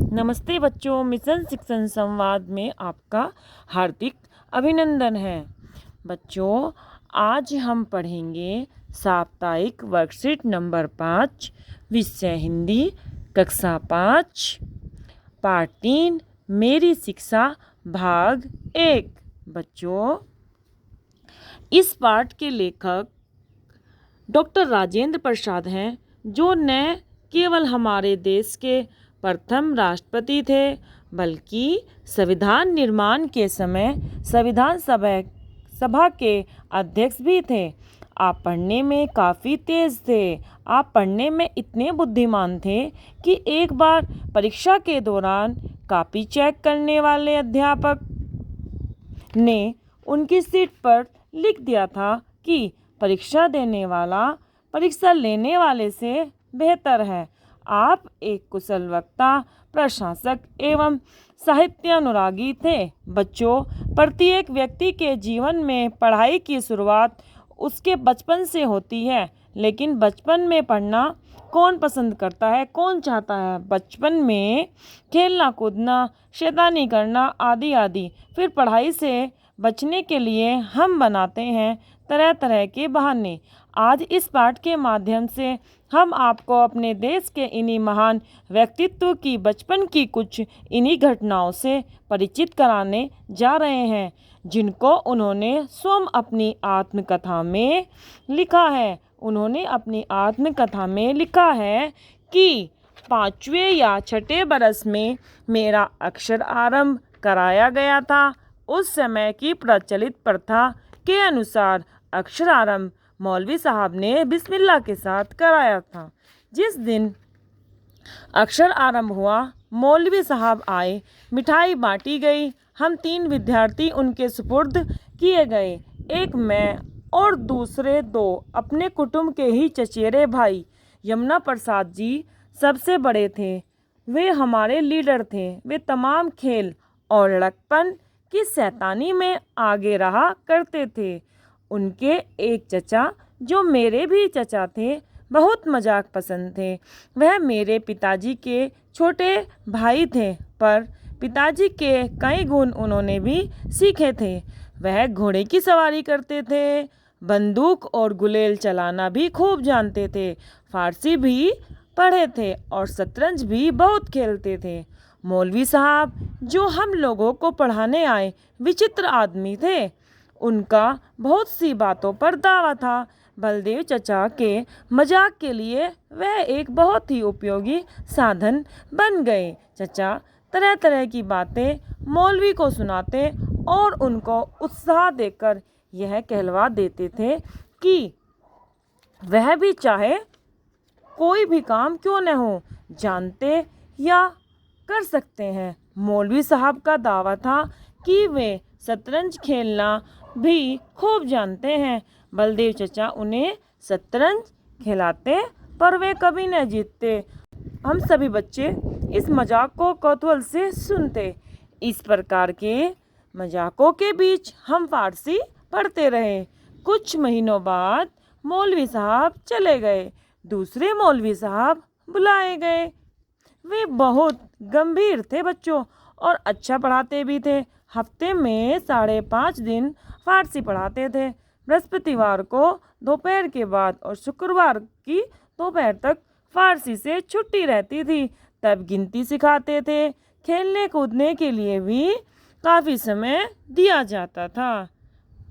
नमस्ते बच्चों, मिशन शिक्षण संवाद में आपका हार्दिक अभिनंदन है। बच्चों, आज हम पढ़ेंगे साप्ताहिक वर्कशीट नंबर 5, विषय हिंदी, कक्षा 5, पाठ 3, मेरी शिक्षा, भाग 1। बच्चों, इस पाठ के लेखक डॉक्टर राजेंद्र प्रसाद हैं, जो न केवल हमारे देश के प्रथम राष्ट्रपति थे, बल्कि संविधान निर्माण के समय संविधान सभा के अध्यक्ष भी थे। आप पढ़ने में काफ़ी तेज़ थे। आप पढ़ने में इतने बुद्धिमान थे कि एक बार परीक्षा के दौरान कॉपी चेक करने वाले अध्यापक ने उनकी सीट पर लिख दिया था कि परीक्षा देने वाला परीक्षा लेने वाले से बेहतर है। आप एक कुशल वक्ता, प्रशासक एवं साहित्य अनुरागी थे। बच्चों, प्रत्येक व्यक्ति के जीवन में पढ़ाई की शुरुआत उसके बचपन से होती है, लेकिन बचपन में पढ़ना कौन पसंद करता है, कौन चाहता है? बचपन में खेलना कूदना, शैतानी करना आदि आदि। फिर पढ़ाई से बचने के लिए हम बनाते हैं तरह तरह के बहाने। आज इस पाठ के माध्यम से हम आपको अपने देश के इन्हीं महान व्यक्तित्व की बचपन की कुछ इन्हीं घटनाओं से परिचित कराने जा रहे हैं, जिनको उन्होंने स्वयं अपनी आत्मकथा में लिखा है। उन्होंने अपनी आत्मकथा में लिखा है कि 5वें या 6ठे बरस में मेरा अक्षर आरंभ कराया गया था। उस समय की प्रचलित प्रथा के अनुसार अक्षर आरंभ मौलवी साहब ने बिस्मिल्लाह के साथ कराया था। जिस दिन अक्षर आरंभ हुआ, मौलवी साहब आए, मिठाई बांटी गई। हम 3 विद्यार्थी उनके सुपुर्द किए गए। एक मैं और दूसरे 2 अपने कुटुंब के ही चचेरे भाई। यमुना प्रसाद जी सबसे बड़े थे। वे हमारे लीडर थे। वे तमाम खेल और लड़कपन की शैतानी में आगे रहा करते थे। उनके एक चचा, जो मेरे भी चचा थे, बहुत मजाक पसंद थे। वह मेरे पिताजी के छोटे भाई थे, पर पिताजी के कई गुण उन्होंने भी सीखे थे। वह घोड़े की सवारी करते थे, बंदूक और गुलेल चलाना भी खूब जानते थे, फारसी भी पढ़े थे और शतरंज भी बहुत खेलते थे। मौलवी साहब, जो हम लोगों को पढ़ाने आए, विचित्र आदमी थे। उनका बहुत सी बातों पर दावा था। बलदेव चचा के मजाक के लिए वह एक बहुत ही उपयोगी साधन बन गए। चचा तरह तरह की बातें मौलवी को सुनाते और उनको उत्साह देकर यह कहलवा देते थे कि वह भी चाहे कोई भी काम क्यों न हो, जानते या कर सकते हैं। मौलवी साहब का दावा था कि वे शतरंज खेलना भी खूब जानते हैं। बलदेव चचा उन्हें शतरंज खिलाते, पर वे कभी न जीतते। हम सभी बच्चे इस मजाक को कौतूहल से सुनते। इस प्रकार के मजाकों के बीच हम फारसी पढ़ते रहे। कुछ महीनों बाद मौलवी साहब चले गए। दूसरे मौलवी साहब बुलाए गए। वे बहुत गंभीर थे बच्चों, और अच्छा पढ़ाते भी थे। हफ्ते में 5.5 दिन फारसी पढ़ाते थे। बृहस्पतिवार को दोपहर के बाद और शुक्रवार की दोपहर तक फारसी से छुट्टी रहती थी। तब गिनती सिखाते थे। खेलने कूदने के लिए भी काफ़ी समय दिया जाता था।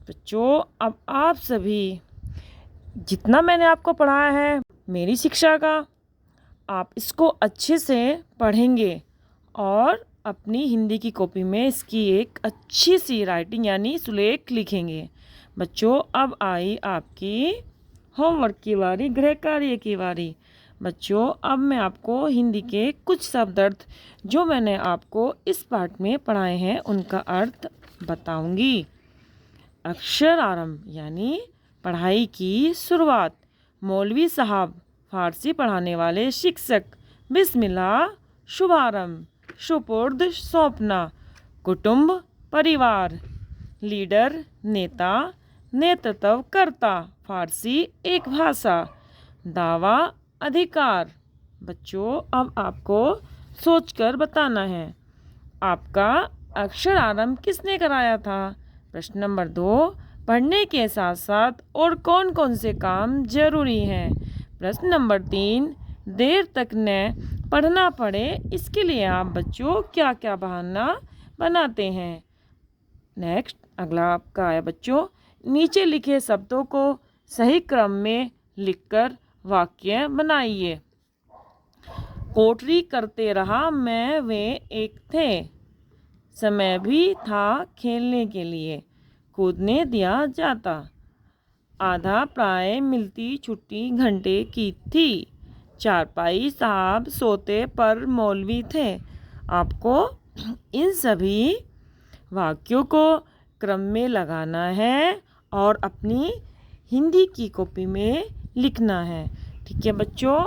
बच्चों, अब आप सभी जितना मैंने आपको पढ़ाया है मेरी शिक्षा का, आप इसको अच्छे से पढ़ेंगे और अपनी हिंदी की कॉपी में इसकी एक अच्छी सी राइटिंग यानी सुलेख लिखेंगे। बच्चों, अब आई आपकी होमवर्क की बारी, गृह कार्य की बारी। बच्चों, अब मैं आपको हिंदी के कुछ शब्द अर्थ जो मैंने आपको इस पाठ में पढ़ाए हैं उनका अर्थ बताऊंगी। अक्षर आरंभ यानी पढ़ाई की शुरुआत। मौलवी साहब फारसी पढ़ाने वाले शिक्षक। बिस्मिल्लाह शुभारंभ। सुपुर्द सौंपना। कुटुंब परिवार। लीडर नेता, नेतृत्व करता। फारसी एक भाषा। दावा अधिकार। बच्चों, अब आपको सोचकर बताना है। आपका अक्षर आरंभ किसने कराया था? प्रश्न नंबर 2, पढ़ने के साथ साथ और कौन कौन से काम जरूरी हैं? प्रश्न नंबर 3, देर तक न पढ़ना पड़े इसके लिए आप बच्चों क्या क्या बहाना बनाते हैं? नेक्स्ट अगला आपका है बच्चों, नीचे लिखे शब्दों को सही क्रम में लिखकर वाक्य बनाइए। कोठरी करते रहा मैं वे एक थे, समय भी था खेलने के लिए, कूदने दिया जाता, आधा प्राय मिलती छुट्टी घंटे की थी, चारपाई साहब सोते पर मौलवी थे। आपको इन सभी वाक्यों को क्रम में लगाना है और अपनी हिंदी की कॉपी में लिखना है। ठीक है बच्चों,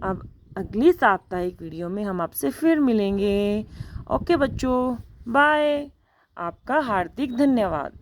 अब अगली साप्ताहिक वीडियो में हम आपसे फिर मिलेंगे। ओके बच्चों, बाय। आपका हार्दिक धन्यवाद।